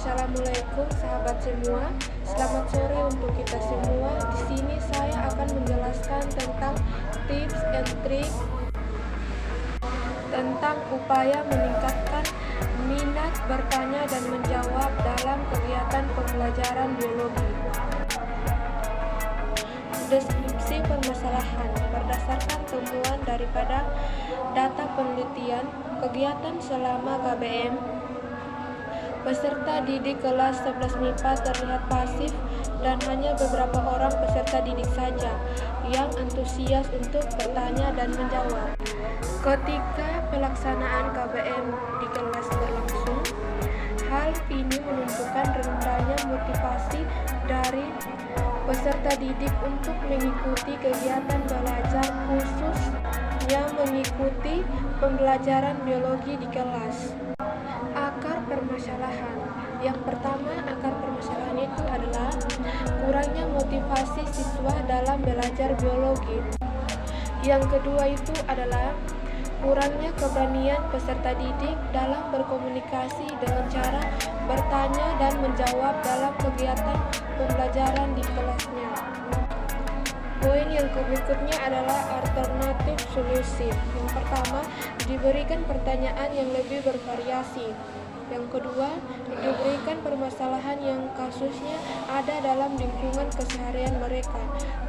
Assalamualaikum sahabat semua. Selamat sore untuk kita semua. Di sini saya akan menjelaskan tentang tips and trik tentang upaya meningkatkan minat bertanya dan menjawab dalam kegiatan pembelajaran biologi. Deskripsi permasalahan berdasarkan temuan daripada data penelitian kegiatan selama KBM. Peserta didik kelas 11 MIPA terlihat pasif dan hanya beberapa orang peserta didik saja yang antusias untuk bertanya dan menjawab. Ketika pelaksanaan KBM di kelas berlangsung, hal ini menunjukkan rendahnya motivasi dari peserta didik untuk mengikuti kegiatan belajar khusus yang mengikuti pembelajaran biologi di kelas. Akar permasalahan. Yang pertama, akar permasalahan itu adalah kurangnya motivasi siswa dalam belajar biologi. Yang kedua itu adalah kurangnya keberanian peserta didik dalam berkomunikasi dengan cara bertanya dan menjawab dalam kegiatan pembelajaran di kelasnya. Poin yang berikutnya adalah alternatif solusi. Yang pertama, diberikan pertanyaan yang lebih bervariasi. Yang kedua, diberikan permasalahan yang kasusnya ada dalam lingkungan keseharian mereka.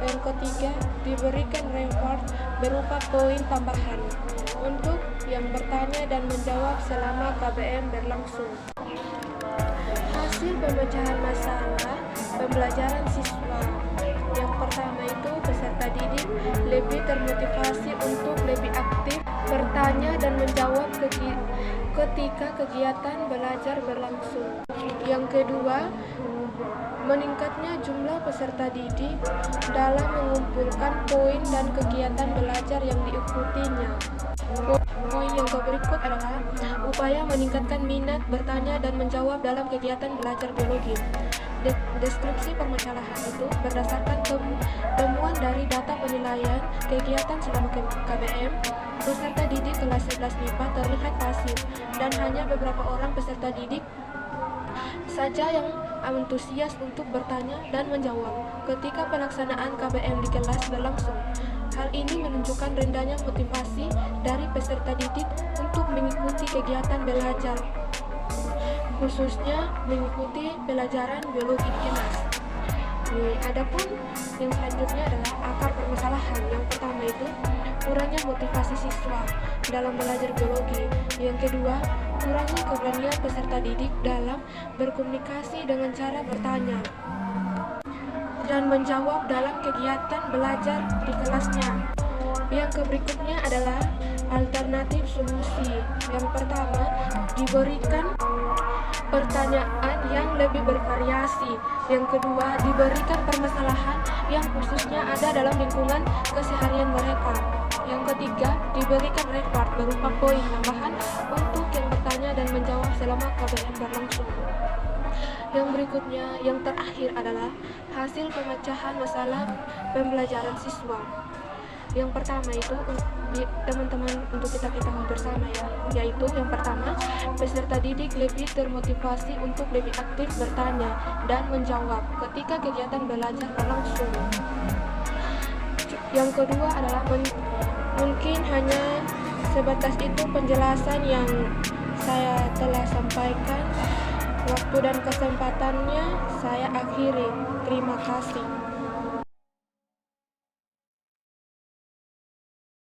Yang ketiga, diberikan reward berupa poin tambahan untuk yang bertanya dan menjawab selama KBM berlangsung. Hasil pemecahan masalah pembelajaran siswa. Yang pertama itu peserta didik lebih termotivasi untuk lebih aktif bertanya dan menjawab ketika kegiatan belajar berlangsung. Yang kedua, meningkatnya jumlah peserta didik dalam mengumpulkan poin dan kegiatan belajar yang diikutinya. Poin yang berikut adalah upaya meningkatkan minat bertanya dan menjawab dalam kegiatan belajar biologi. Deskripsi permasalahan itu berdasarkan temuan dari data penilaian kegiatan selama KBM. Peserta didik kelas 11 MIPA terlihat pasif dan hanya beberapa orang peserta didik saja yang antusias untuk bertanya dan menjawab ketika pelaksanaan KBM di kelas berlangsung. Hal ini menunjukkan rendahnya motivasi dari peserta didik untuk mengikuti kegiatan belajar, khususnya mengikuti pelajaran biologi di kelas. Adapun yang selanjutnya adalah akar permasalahan. Yang pertama itu kurangnya motivasi siswa dalam belajar biologi. Yang kedua, kurangnya keberanian peserta didik dalam berkomunikasi dengan cara bertanya dan menjawab dalam kegiatan belajar di kelasnya. Yang berikutnya adalah alternatif solusi. Yang pertama, diberikan pertanyaan yang lebih bervariasi. Yang kedua, diberikan permasalahan yang khususnya ada dalam lingkungan keseharian mereka. Yang ketiga, diberikan reward berupa poin tambahan untuk yang bertanya dan menjawab selama KBM berlangsung. Yang berikutnya, yang terakhir adalah hasil pemecahan masalah pembelajaran siswa. Yang pertama itu teman-teman untuk kita ketahui bersama ya, yaitu yang pertama, peserta didik lebih termotivasi untuk lebih aktif bertanya dan menjawab ketika kegiatan belajar berlangsung. Yang kedua adalah mungkin hanya sebatas itu penjelasan yang saya telah sampaikan. Waktu dan kesempatannya saya akhiri. Terima kasih.